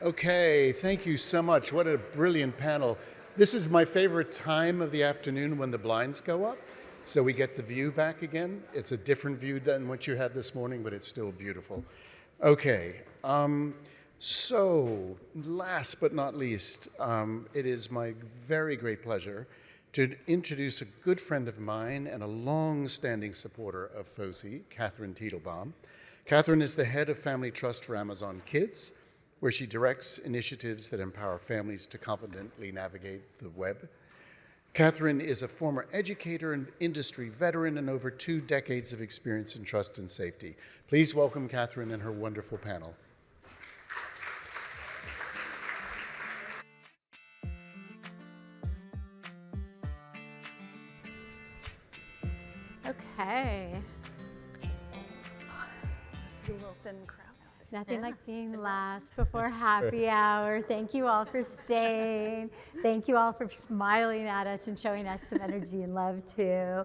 Okay, thank you so much. What a brilliant panel. This is my favorite time of the afternoon when the blinds go up, so we get the view back again. It's a different view than what you had this morning, but it's still beautiful. Okay, so last but not least, it is my very great pleasure to introduce a good friend of mine and a long-standing supporter of FOSI, Catherine Titelbaum. Catherine is the head of Family Trust for Amazon Kids, where she directs initiatives that empower families to confidently navigate the web. Catherine is a former educator and industry veteran and over 2 decades of experience in trust and safety. Please welcome Catherine and her wonderful panel. Okay. A little thin crowd. Nothing like being last before happy hour. Thank you all for staying. Thank you all for smiling at us and showing us some energy and love too.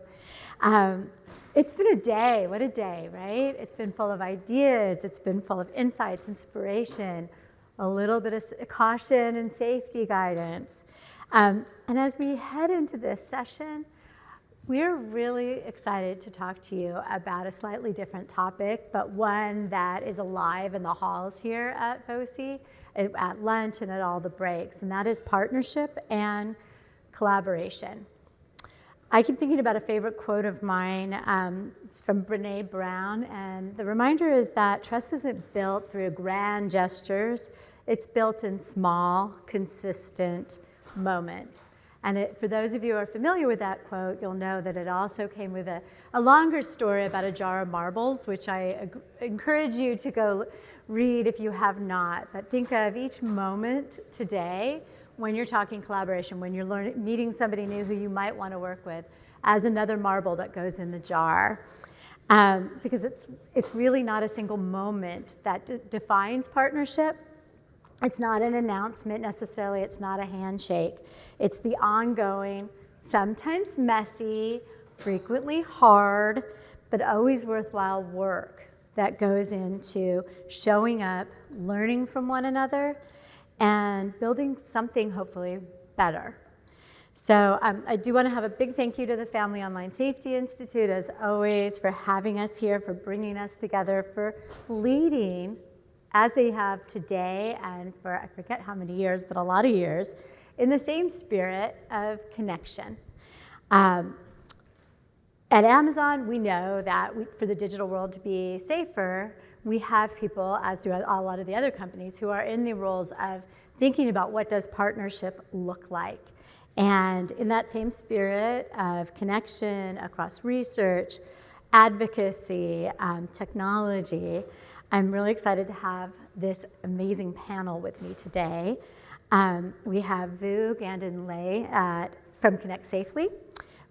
It's been a day. What a day, right? It's been full of ideas. It's been full of insights, inspiration, a little bit of caution and safety guidance. And as we head into this session, we're really excited to talk to you about a slightly different topic, but one that is alive in the halls here at FOSI, at lunch and at all the breaks, and that is partnership and collaboration. I keep thinking about a favorite quote of mine. It's from Brené Brown, and the reminder is that trust isn't built through grand gestures, it's built in small, consistent moments. And for those of you who are familiar with that quote, you'll know that it also came with a longer story about a jar of marbles, which I encourage you to go read if you have not. But think of each moment today when you're talking collaboration, when you're meeting somebody new who you might want to work with, as another marble that goes in the jar. Because it's really not a single moment that defines partnership. It's not an announcement necessarily, it's not a handshake. It's the ongoing, sometimes messy, frequently hard, but always worthwhile work that goes into showing up, learning from one another, and building something hopefully better. So I do want to have a big thank you to the Family Online Safety Institute, as always, for having us here, for bringing us together, for leading as they have today and for I forget how many years, but a lot of years, in the same spirit of connection. At Amazon, we know that for the digital world to be safer, we have people, as do a lot of the other companies, who are in the roles of thinking about what does partnership look like. And in that same spirit of connection across research, advocacy, technology, I'm really excited to have this amazing panel with me today. We have Vu Gandon Lay from Connect Safely.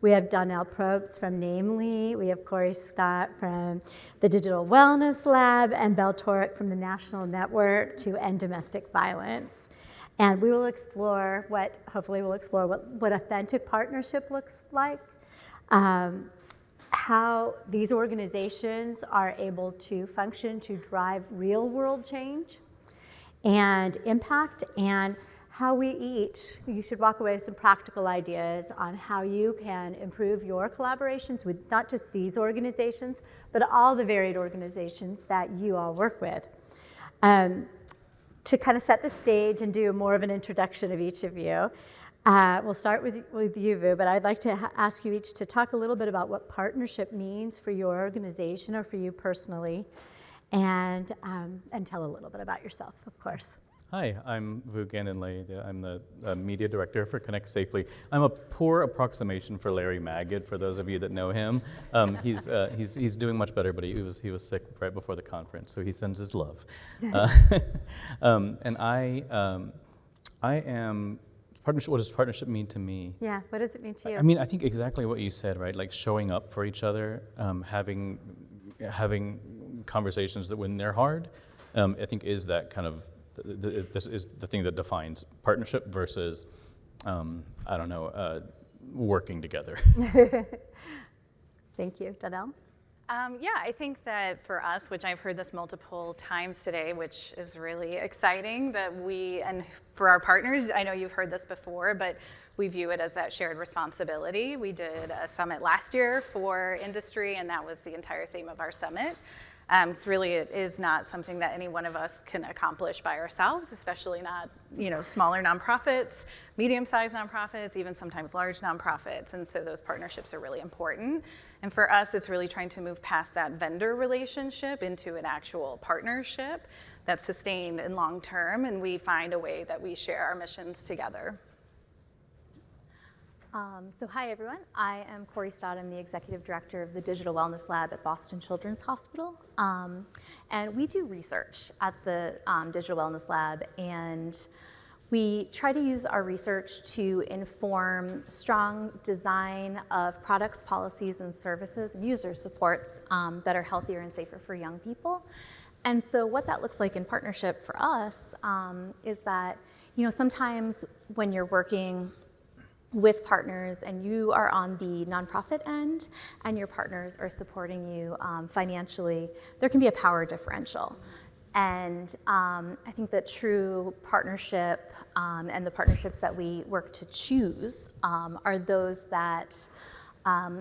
We have Donnell Probst from Namely. We have Corey Scott from the Digital Wellness Lab and Belle Torek from the National Network to End Domestic Violence. And we will explore hopefully we'll explore what authentic partnership looks like, how these organizations are able to function to drive real world change and impact, and how you should walk away with some practical ideas on how you can improve your collaborations with not just these organizations, but all the varied organizations that you all work with. To kind of set the stage and do more of an introduction of each of you, we'll start with you, Vu, but I'd like to ask you each to talk a little bit about what partnership means for your organization or for you personally, and tell a little bit about yourself, of course. Hi, I'm Vu Gandon Lay. I'm the media director for Connect Safely. I'm a poor approximation for Larry Magid, for those of you that know him. He's doing much better, but he was sick right before the conference, so he sends his love. And I am. What does partnership mean to me? Yeah, what does it mean to you? I mean, I think exactly what you said, right? Like showing up for each other, having conversations that when they're hard, I think is that kind of, this is the thing that defines partnership versus, working together. Thank you. Donnell? Yeah, I think that for us, which I've heard this multiple times today, which is really exciting, that we, and for our partners, I know you've heard this before, but we view it as that shared responsibility. We did a summit last year for industry, and that was the entire theme of our summit. It is not something that any one of us can accomplish by ourselves, especially not, smaller nonprofits, medium-sized nonprofits, even sometimes large nonprofits. And so those partnerships are really important. And for us, it's really trying to move past that vendor relationship into an actual partnership that's sustained and long-term, and we find a way that we share our missions together. So hi everyone, I am Corey Stott. I'm the Executive Director of the Digital Wellness Lab at Boston Children's Hospital. And we do research at the Digital Wellness Lab, and we try to use our research to inform strong design of products, policies, and services and user supports that are healthier and safer for young people. And so what that looks like in partnership for us is that, sometimes when you're working with partners and you are on the nonprofit end and your partners are supporting you financially, there can be a power differential. And I think that true partnership and the partnerships that we work to choose are those that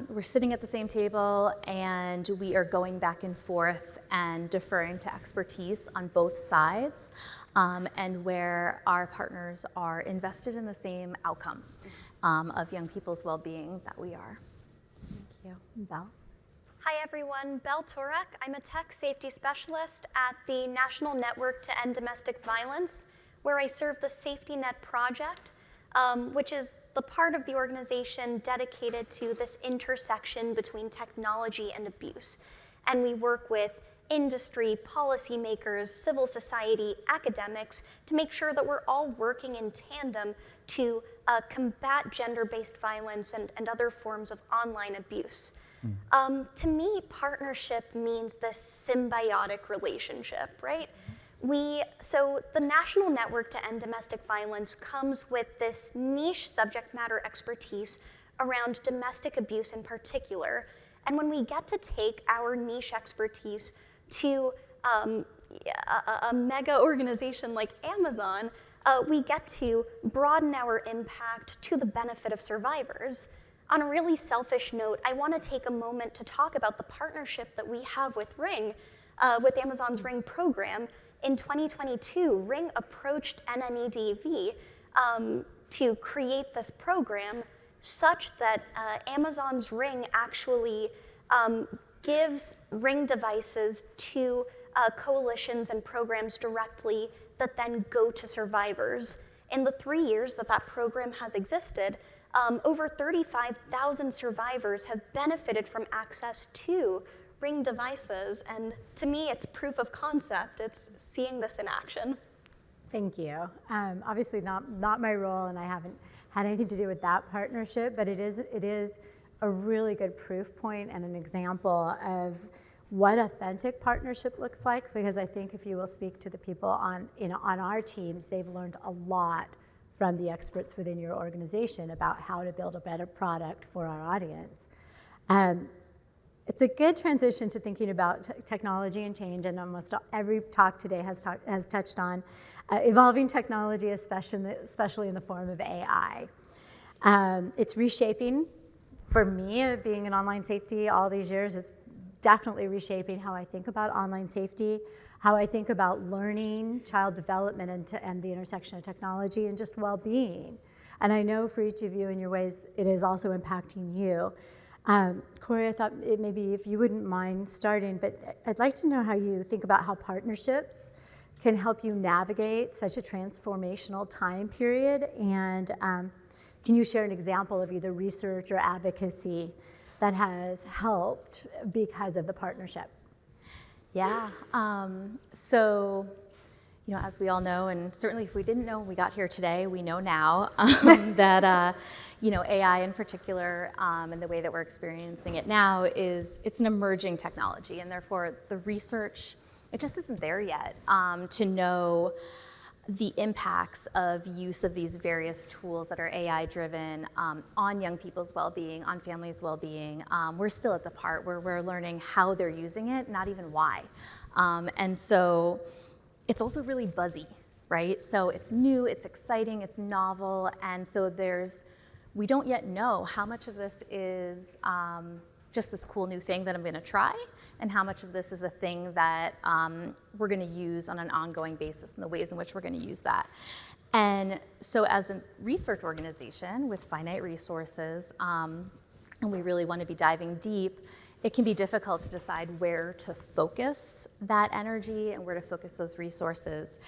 we're sitting at the same table and we are going back and forth and deferring to expertise on both sides, and where our partners are invested in the same outcome of young people's well-being that we are. Thank you. Belle? Hi everyone, Belle Turek. I'm a tech safety specialist at the National Network to End Domestic Violence, where I serve the Safety Net Project, which is the part of the organization dedicated to this intersection between technology and abuse. And we work with industry, policymakers, civil society, academics to make sure that we're all working in tandem to combat gender-based violence and other forms of online abuse. To me, partnership means this symbiotic relationship, right? So the National Network to End Domestic Violence comes with this niche subject matter expertise around domestic abuse in particular. And when we get to take our niche expertise to a mega organization like Amazon, we get to broaden our impact to the benefit of survivors. On a really selfish note, I want to take a moment to talk about the partnership that we have with Ring, with Amazon's Ring program. In 2022, Ring approached NNEDV to create this program such that Amazon's Ring actually gives Ring devices to coalitions and programs directly that then go to survivors. In the 3 years that that program has existed, over 35,000 survivors have benefited from access to Ring devices, and to me, it's proof of concept. It's seeing this in action. Thank you. Obviously not my role, and I haven't had anything to do with that partnership, but it is a really good proof point and an example of what authentic partnership looks like, because I think if you will speak to the people on our teams, they've learned a lot from the experts within your organization about how to build a better product for our audience. It's a good transition to thinking about technology and change, and almost every talk today has touched on evolving technology, especially in the form of AI. It's reshaping, for me, being in online safety all these years, it's definitely reshaping how I think about online safety, how I think about learning, child development, and the intersection of technology and just well-being. And I know for each of you in your ways, it is also impacting you. Corey, I thought maybe if you wouldn't mind starting, but I'd like to know how you think about how partnerships can help you navigate such a transformational time period, and can you share an example of either research or advocacy that has helped because of the partnership? Yeah, so, as we all know, and certainly if we didn't know when we got here today, we know now that, AI in particular, and the way that we're experiencing it now it's an emerging technology, and therefore the research, it just isn't there yet to know the impacts of use of these various tools that are AI-driven on young people's well-being, on families' well-being. We're still at the part where we're learning how they're using it, not even why. And so it's also really buzzy, right? So it's new, it's exciting, it's novel, and so we don't yet know how much of this is just this cool new thing that I'm gonna try, and how much of this is a thing that we're gonna use on an ongoing basis, and the ways in which we're gonna use that. And so as a research organization with finite resources, and we really wanna be diving deep, it can be difficult to decide where to focus that energy and where to focus those resources.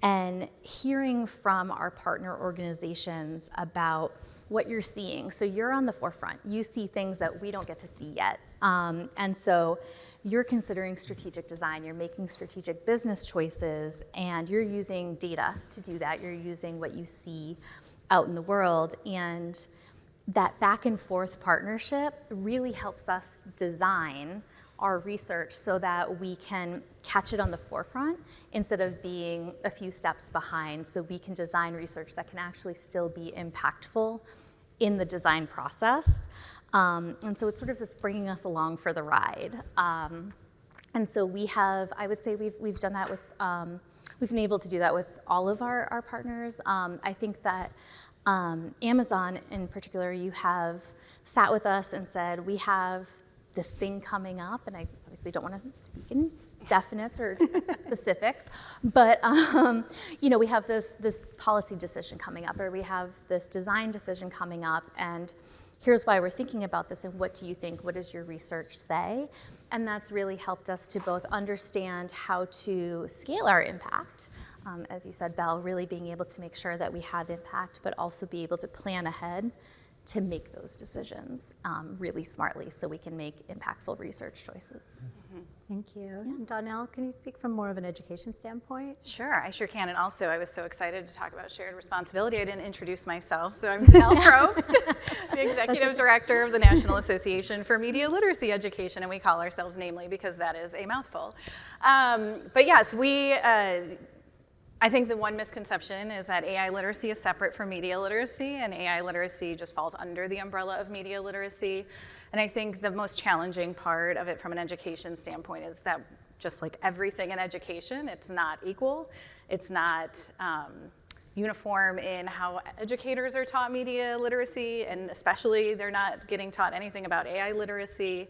And hearing from our partner organizations about what you're seeing. So you're on the forefront. You see things that we don't get to see yet. And so you're considering strategic design, you're making strategic business choices, and you're using data to do that. You're using what you see out in the world. And that back and forth partnership really helps us design our research so that we can catch it on the forefront instead of being a few steps behind, so we can design research that can actually still be impactful in the design process. And so it's sort of this bringing us along for the ride. And so I would say we've done that with, we've been able to do that with all of our partners. I think that Amazon in particular, you have sat with us and said, we have this thing coming up, and I obviously don't want to speak in definites or specifics, but we have this policy decision coming up, or we have this design decision coming up, and here's why we're thinking about this, and what do you think? What does your research say? And that's really helped us to both understand how to scale our impact, as you said, Belle, really being able to make sure that we have impact, but also be able to plan ahead to make those decisions really smartly so we can make impactful research choices. Mm-hmm. Thank you. Yeah. Donnell, can you speak from more of an education standpoint? Sure, I sure can. And also, I was so excited to talk about shared responsibility. I didn't introduce myself, so I'm Donnell Probst, the Executive Director of the National Association for Media Literacy Education, and we call ourselves namely because that is a mouthful. But yes, I think the one misconception is that AI literacy is separate from media literacy, and AI literacy just falls under the umbrella of media literacy. And I think the most challenging part of it from an education standpoint is that just like everything in education, it's not equal. It's not uniform in how educators are taught media literacy, and especially they're not getting taught anything about AI literacy.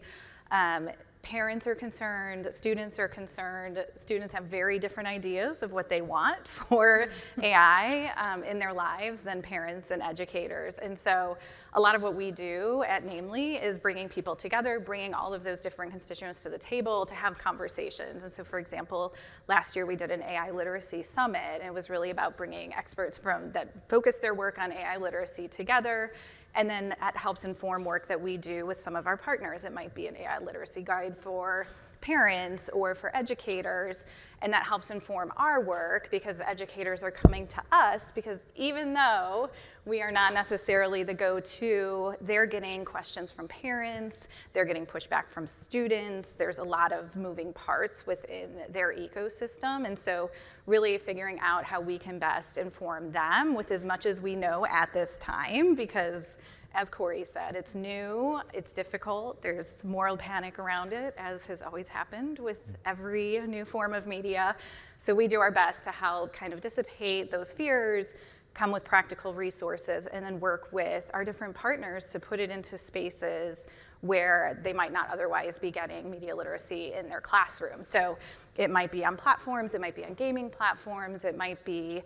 Parents are concerned, students are concerned. Students have very different ideas of what they want for AI in their lives than parents and educators. And so a lot of what we do at Namely is bringing people together, bringing all of those different constituents to the table to have conversations. And so, for example, last year we did an AI literacy summit, and it was really about bringing experts that focus their work on AI literacy together. And then that helps inform work that we do with some of our partners. It might be an AI literacy guide for parents or for educators, and that helps inform our work because the educators are coming to us, because even though we are not necessarily the go-to, they're getting questions from parents, they're getting pushback from students, there's a lot of moving parts within their ecosystem, and so really figuring out how we can best inform them with as much as we know at this time, because as Corey said, it's new, it's difficult, there's moral panic around it, as has always happened with every new form of media. So we do our best to help kind of dissipate those fears, come with practical resources, and then work with our different partners to put it into spaces where they might not otherwise be getting media literacy in their classroom. So it might be on platforms, it might be on gaming platforms, it might be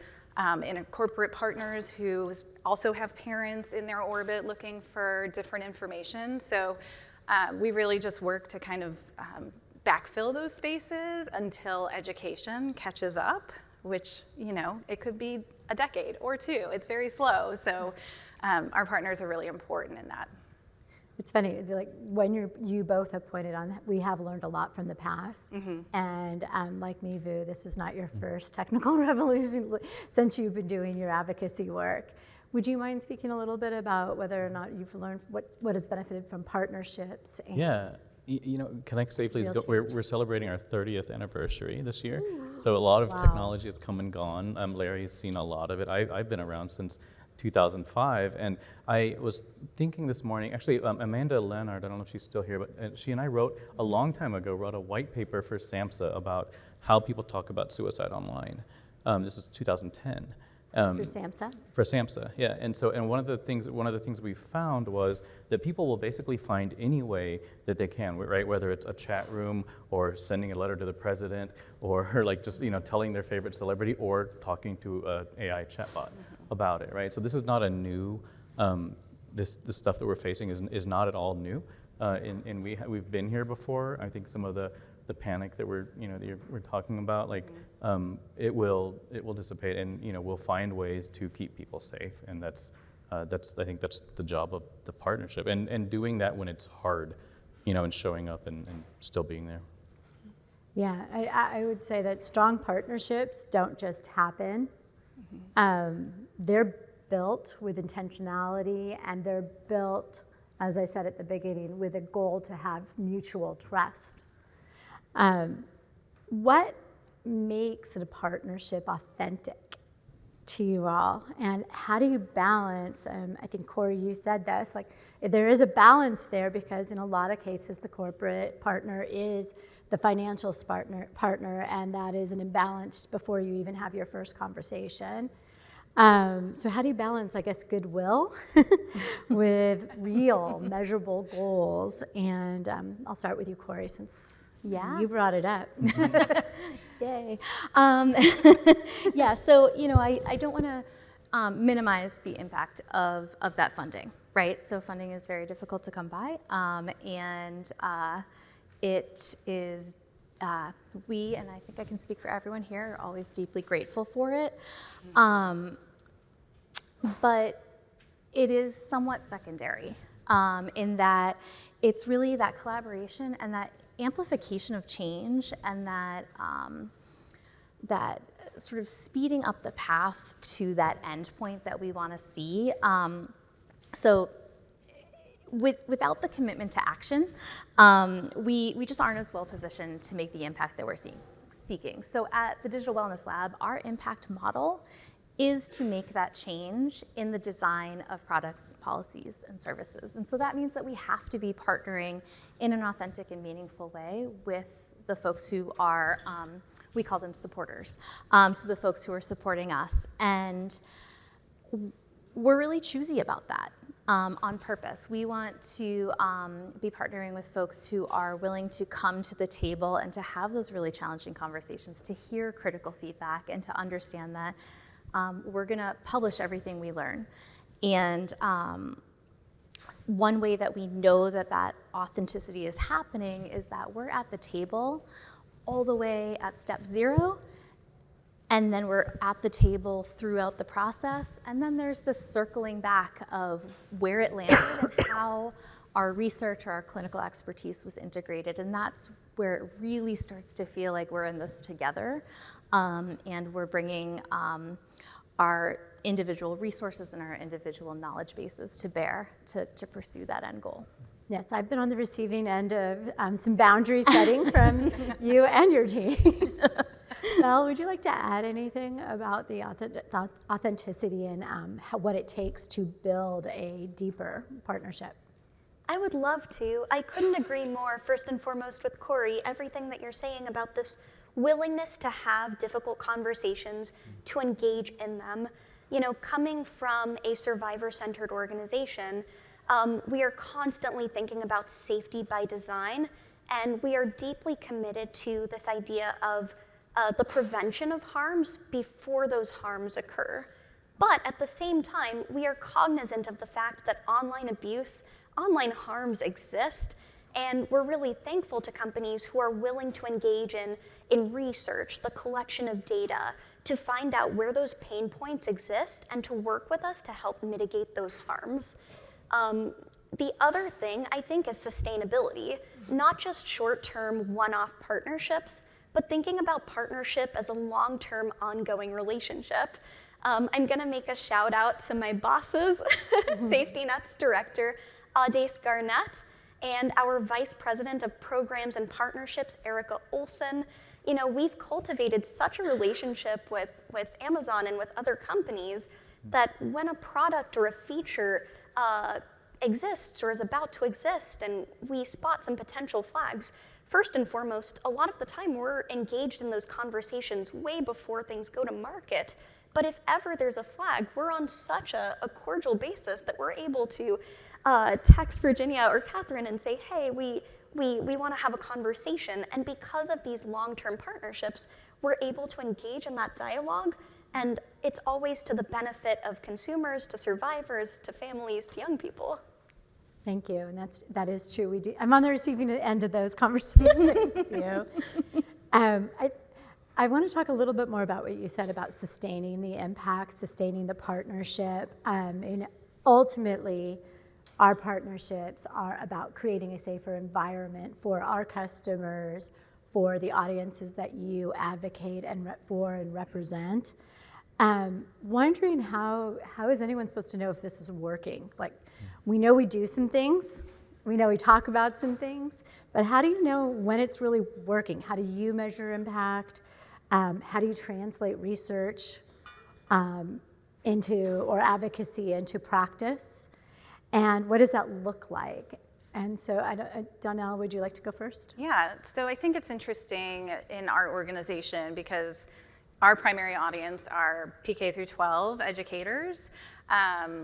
in corporate partners who also have parents in their orbit looking for different information. So we really just work to kind of backfill those spaces until education catches up, which, it could be a decade or two. It's very slow. So our partners are really important in that. It's funny, like when you both have pointed on, we have learned a lot from the past, and like me, Vu, this is not your first technical revolution since you've been doing your advocacy work. Would you mind speaking a little bit about whether or not you've learned what has benefited from partnerships? And yeah, Connect Safely, we're celebrating our 30th anniversary this year. So a lot of Wow. technology has come and gone. Larry has seen a lot of it. I've been around since 2005, and I was thinking this morning, actually Amanda Leonard, I don't know if she's still here, but she and I wrote a long time ago, wrote a white paper for SAMHSA about how people talk about suicide online. This is 2010. For SAMHSA? For SAMHSA, yeah. And one of the things we found was that people will basically find any way that they can, right? Whether it's a chat room or sending a letter to the president or like just telling their favorite celebrity or talking to an AI chatbot about it, right? So this is not a new. This stuff that we're facing is not at all new, and we've been here before. I think some of the panic that we're talking about, like it will dissipate, and we'll find ways to keep people safe, and that's I think that's the job of the partnership, and doing that when it's hard, and showing up and still being there. Yeah, I would say that strong partnerships don't just happen. They're built with intentionality, and they're built, as I said at the beginning, with a goal to have mutual trust. What makes a partnership authentic to you all, and how do you balance, I think Corey, you said this, like there is a balance there because in a lot of cases the corporate partner is the financial partner, and that is an imbalance before you even have your first conversation. So how do you balance, I guess, goodwill with real measurable goals? And I'll start with you, Corey, since you brought it up. Yay. Yeah, so, I don't want to minimize the impact of that funding, right? So funding is very difficult to come by, and it is, we, and I think I can speak for everyone here, are always deeply grateful for it. But it is somewhat secondary in that it's really that collaboration and that amplification of change and that that sort of speeding up the path to that end point that we want to see. So without the commitment to action, we just aren't as well positioned to make the impact that we're seeking. So at the Digital Wellness Lab, our impact model is to make that change in the design of products, policies, and services. And so that means that we have to be partnering in an authentic and meaningful way with the folks who are, we call them supporters, so the folks who are supporting us. And we're really choosy about that on purpose. We want to be partnering with folks who are willing to come to the table and to have those really challenging conversations, to hear critical feedback, and to understand that we're gonna publish everything we learn. And one way that we know that that authenticity is happening is that we're at the table all the way at step 0, and then we're at the table throughout the process, and then there's this circling back of where it landed and how our research or our clinical expertise was integrated, and that's where it really starts to feel like we're in this together, and we're bringing our individual resources and our individual knowledge bases to bear to pursue that end goal. Yes, I've been on the receiving end of some boundary setting from you and your team. Mel, would you like to add anything about the authenticity and what it takes to build a deeper partnership? I would love to. I couldn't agree more, first and foremost, with Corey. Everything that you're saying about this willingness to have difficult conversations, to engage in them. Coming from a survivor-centered organization, we are constantly thinking about safety by design, and we are deeply committed to this idea of the prevention of harms before those harms occur. But at the same time, we are cognizant of the fact that online abuse, online harms exist, and we're really thankful to companies who are willing to engage in research, the collection of data, to find out where those pain points exist and to work with us to help mitigate those harms. The other thing, I think, is sustainability, not just short-term one-off partnerships, but thinking about partnership as a long-term ongoing relationship. I'm gonna make a shout out to my bosses, Safety Net's director, Ades Garnett, and our Vice President of Programs and Partnerships, Erica Olson. You know, we've cultivated such a relationship with Amazon and with other companies that when a product or a feature exists or is about to exist and we spot some potential flags, first and foremost, a lot of the time we're engaged in those conversations way before things go to market. But if ever there's a flag, we're on such a cordial basis that we're able to text Virginia or Catherine and say, hey, we want to have a conversation. And because of these long-term partnerships, we're able to engage in that dialogue. And it's always to the benefit of consumers, to survivors, to families, to young people. Thank you, and that is true. We do. I'm on the receiving end of those conversations too. I want to talk a little bit more about what you said about sustaining the impact, sustaining the partnership, and ultimately, our partnerships are about creating a safer environment for our customers, for the audiences that you advocate for and represent. Wondering how is anyone supposed to know if this is working? Like, we know we do some things, we know we talk about some things, but how do you know when it's really working? How do you measure impact? How do you translate research or advocacy into practice? And what does that look like? And so, Donnell, would you like to go first? Yeah, so I think it's interesting in our organization because our primary audience are PK through 12 educators,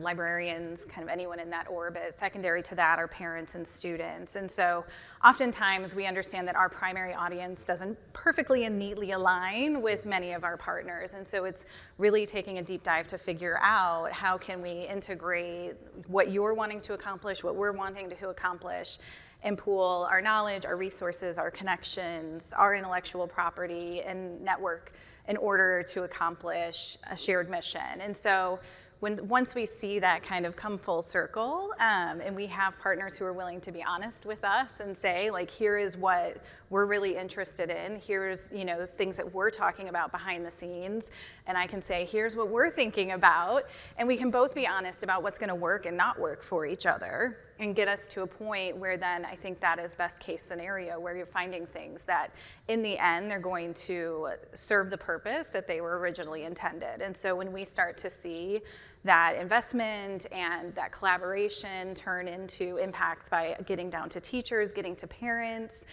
librarians, kind of anyone in that orbit. Secondary to that are parents and students. And so oftentimes we understand that our primary audience doesn't perfectly and neatly align with many of our partners. And so it's really taking a deep dive to figure out how can we integrate what you're wanting to accomplish, what we're wanting to accomplish, and pool our knowledge, our resources, our connections, our intellectual property, and network in order to accomplish a shared mission. And so once we see that kind of come full circle, and we have partners who are willing to be honest with us and say, like, here is what we're really interested in, here's, you know, things that we're talking about behind the scenes, and I can say, here's what we're thinking about, and we can both be honest about what's gonna work and not work for each other, and get us to a point where then I think that is best case scenario, where you're finding things that in the end they're going to serve the purpose that they were originally intended. And so when we start to see that investment and that collaboration turn into impact by getting down to teachers, getting to parents,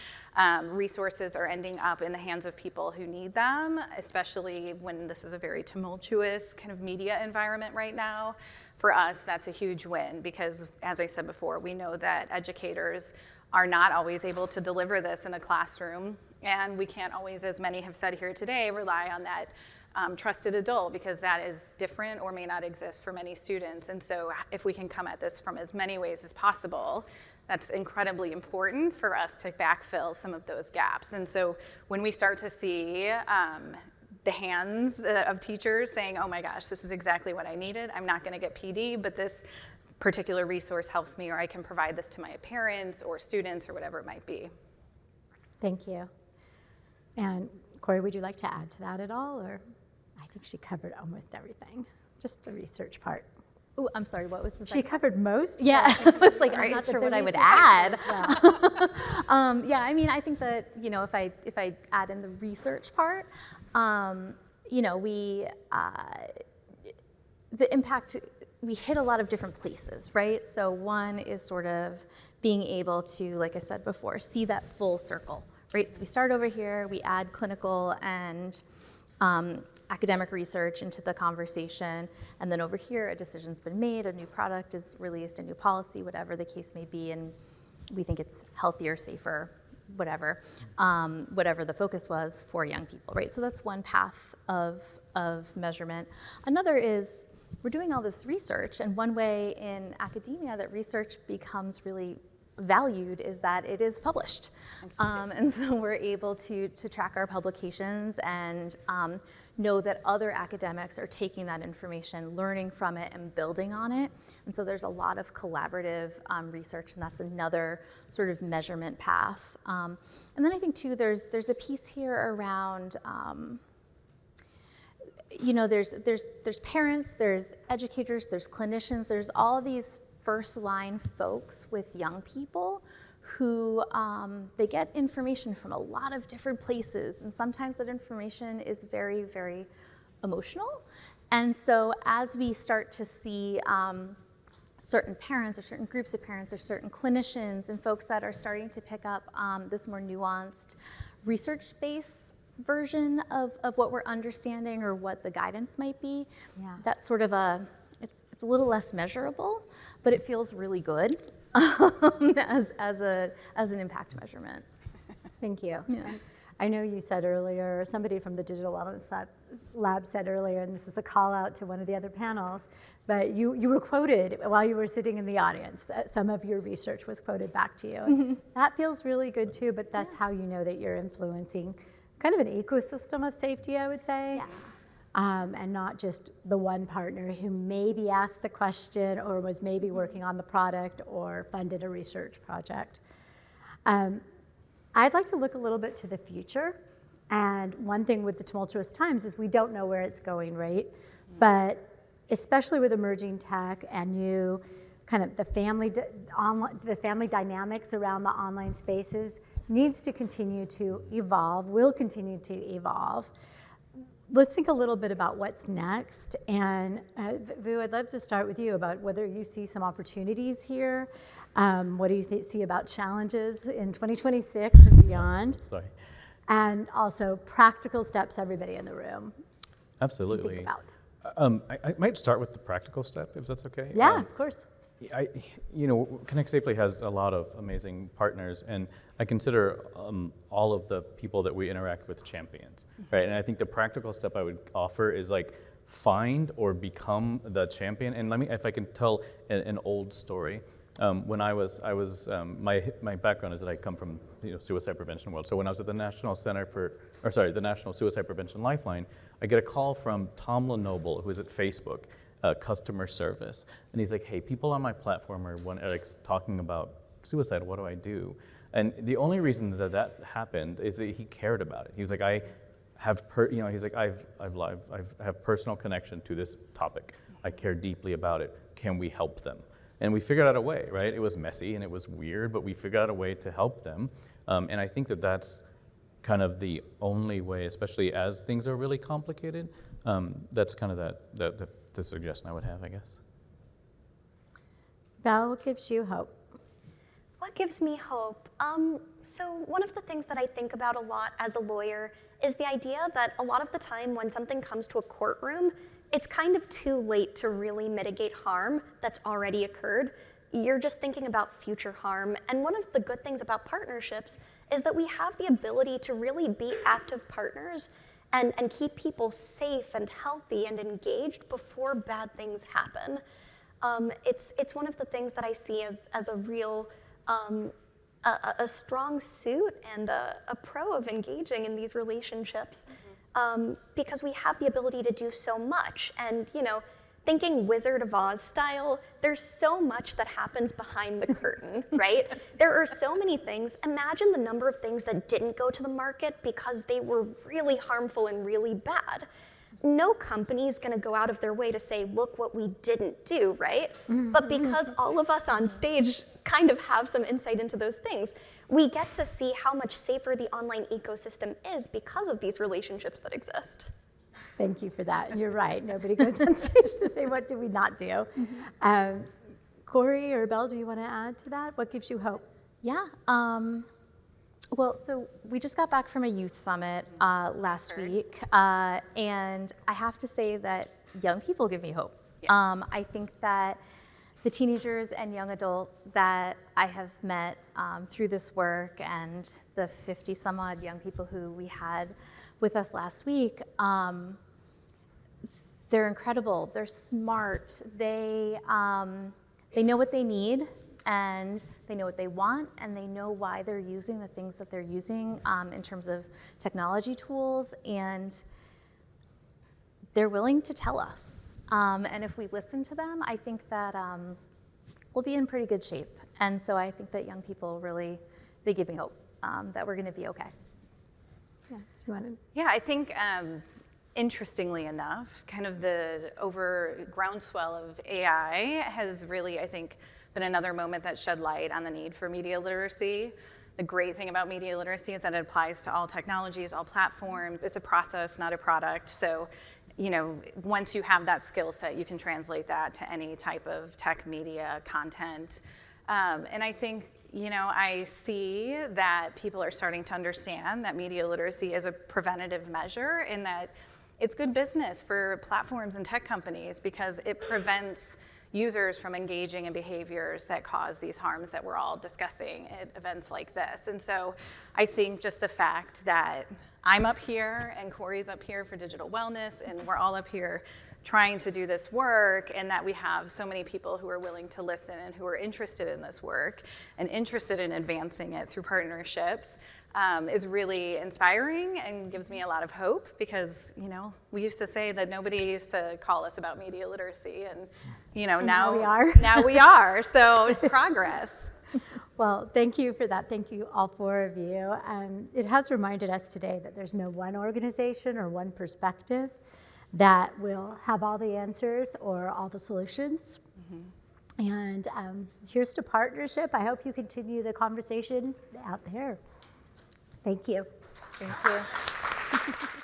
resources are ending up in the hands of people who need them, especially when this is a very tumultuous kind of media environment right now. For us, that's a huge win because, as I said before, we know that educators are not always able to deliver this in a classroom, and we can't always, as many have said here today, rely on that trusted adult because that is different or may not exist for many students. And so if we can come at this from as many ways as possible, that's incredibly important for us to backfill some of those gaps. And so when we start to see the hands of teachers saying, oh my gosh, this is exactly what I needed, I'm not gonna get PD, but this particular resource helps me, or I can provide this to my parents or students or whatever it might be. Thank you. And Corey, would you like to add to that at all? Or I think she covered almost everything, just the research part. Oh, I'm sorry, what was the She covered most. Yeah, I was like, I'm not sure what I would add. Well. Yeah, I mean, I think that, you know, if I add in the research part, you know, the impact, we hit a lot of different places, right? So one is sort of being able to, like I said before, see that full circle, right? So we start over here, we add clinical and academic research into the conversation, and then over here a decision's been made, a new product is released, a new policy, whatever the case may be, and we think it's healthier, safer, whatever, whatever the focus was for young people, right? So that's one path of measurement. Another is we're doing all this research, and one way in academia that research becomes really valued is that it is published. And so we're able to track our publications and know that other academics are taking that information, learning from it, and building on it. And so there's a lot of collaborative research, and that's another sort of measurement path. And then I think too, there's a piece here around, you know, there's parents, there's educators, there's clinicians, there's all these first line folks with young people who they get information from a lot of different places, and sometimes that information is very, very emotional. And so as we start to see certain parents or certain groups of parents or certain clinicians and folks that are starting to pick up this more nuanced research-based version of what we're understanding or what the guidance might be, that's sort of it's a little less measurable, but it feels really good as an impact measurement. Thank you. Yeah. I know you said earlier, somebody from the Digital Wellness Lab said earlier, and this is a call out to one of the other panels, but you were quoted while you were sitting in the audience, that some of your research was quoted back to you. And that feels really good too, but that's how you know that you're influencing kind of an ecosystem of safety, I would say. Yeah. And not just the one partner who maybe asked the question or was maybe working on the product or funded a research project. I'd like to look a little bit to the future. And one thing with the tumultuous times is we don't know where it's going, right? But especially with emerging tech and you kind of the family dynamics around the online spaces needs to continue to evolve, will continue to evolve. Let's think a little bit about what's next. And Vu, I'd love to start with you about whether you see some opportunities here. What do you see about challenges in 2026 and beyond? Sorry. And also practical steps everybody in the room Absolutely. think about. I might start with the practical step, if that's okay. Yeah, of course. Connect Safely has a lot of amazing partners, and I consider all of the people that we interact with champions, right? And I think the practical step I would offer is like find or become the champion. And if I can tell an old story. When I was my background is that I come from suicide prevention world. So when I was at the National Suicide Prevention Lifeline, I get a call from Tom Lenoble, who is at Facebook, customer service, and he's like, "Hey, people on my platform are talking about suicide. What do I do?" And the only reason that happened is that he cared about it. He was like, "I have personal connection to this topic. I care deeply about it. Can we help them?" And we figured out a way, right? It was messy and it was weird, but we figured out a way to help them. And I think that's kind of the only way, especially as things are really complicated. That's kind of the suggestion I would have, I guess. Val, what gives you hope? What gives me hope? So one of the things that I think about a lot as a lawyer is the idea that a lot of the time when something comes to a courtroom, it's kind of too late to really mitigate harm that's already occurred. You're just thinking about future harm. And one of the good things about partnerships is that we have the ability to really be active partners and keep people safe and healthy and engaged before bad things happen. It's one of the things that I see as a real, a strong suit and a pro of engaging in these relationships. Because we have the ability to do so much. And, thinking Wizard of Oz style, there's so much that happens behind the curtain, right? There are so many things. Imagine the number of things that didn't go to the market because they were really harmful and really bad. No company is going to go out of their way to say, look what we didn't do, right? But because all of us on stage kind of have some insight into those things, we get to see how much safer the online ecosystem is because of these relationships that exist. Thank you for that. You're right. Nobody goes on stage to say, what do we not do? Corey or Belle, do you want to add to that? What gives you hope? Yeah. Well, so we just got back from a youth summit last week, and I have to say that young people give me hope. Yeah. I think that the teenagers and young adults that I have met through this work and the 50 some odd young people who we had with us last week, they're incredible, they're smart, they know what they need, and they know what they want, and they know why they're using the things that they're using in terms of technology tools, and they're willing to tell us. And if we listen to them, I think that we'll be in pretty good shape. And so I think that young people really, they give me hope that we're gonna be okay. Yeah, do you want to? Yeah, I think interestingly enough, kind of the groundswell of AI has really, I think, but another moment that shed light on the need for media literacy. The great thing about media literacy is that it applies to all technologies, all platforms. It's a process, not a product. So, you know, once you have that skill set, you can translate that to any type of tech media content. And I think, you know, I see that people are starting to understand that media literacy is a preventative measure and that it's good business for platforms and tech companies because it prevents users from engaging in behaviors that cause these harms that we're all discussing at events like this. And so I think just the fact that I'm up here and Corey's up here for digital wellness and we're all up here trying to do this work, and that we have so many people who are willing to listen and who are interested in this work and interested in advancing it through partnerships is really inspiring and gives me a lot of hope because, you know, we used to say that nobody used to call us about media literacy, and, you know, now we are. Now we are, so progress. Well, thank you for that. Thank you, all four of you. It has reminded us today that there's no one organization or one perspective that will have all the answers or all the solutions. And here's to partnership. I hope you continue the conversation out there. Thank you. Thank you.